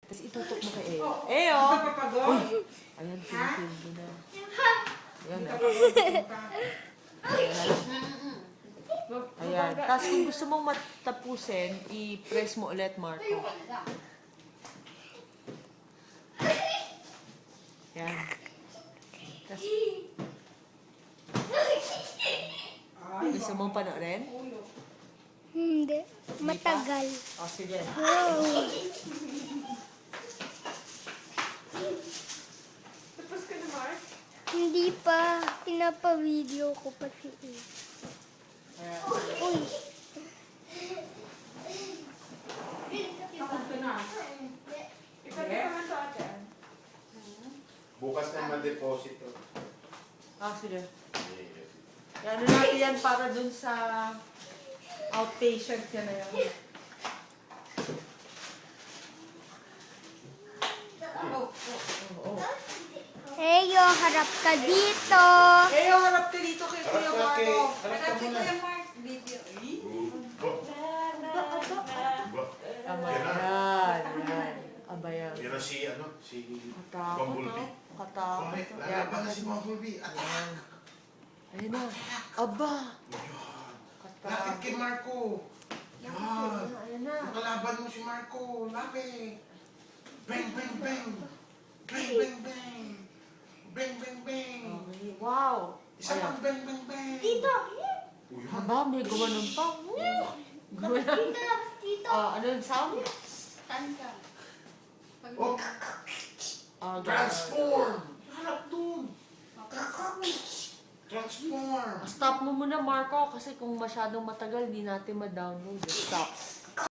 Tapos itutok mo kay Eo. Eo! Uy! Ayan, pinipil mo na. Ayan na. Ayan. Tapos kung gusto mong matapusin, i-press mo ulit, Marco. Ayan. Tapos, gusto mong panoorin? Hindi. Matagal. O, sige. Wow. Tapos ka na, Mark? Hindi pa. Pinapa-video ko pa si E. Ayan. Uy. Tapos ka na. Ipatid naman sa atin. Bukas na ma-deposit to. Ah, sige. Ano natin yan para dun sa outpatient ka na yan. Oo. Eyo, harap ka dito. Eo, harap ka dito kay Kuya Marco. Harap ka muna. Tama yan. Yan. Aba yan. Yan ang si, ano, si Katakot, Bumblebee. no? Katakot. Bakit? Yan. Lalaban na si Bumblebee. At Ayun na. Aba. lapit kay Marco. Yan. Ayun na. Nakalaban mo si Marco. Lapit. Bang, bang, bang. Bang, bang, bang. Bang, bang, bang. Okay. Wow. Isa Ayan. pang bang, bang, bang. Dito. Uy, Aba, may gumanon pa. Gumanon. Dito, labas dito. Ano yung sound? Tanda. Oh, Ganun. transform. Harap dun. Transform. Stop mo muna, Marco, kasi kung masyadong matagal, di natin ma-download. Stop.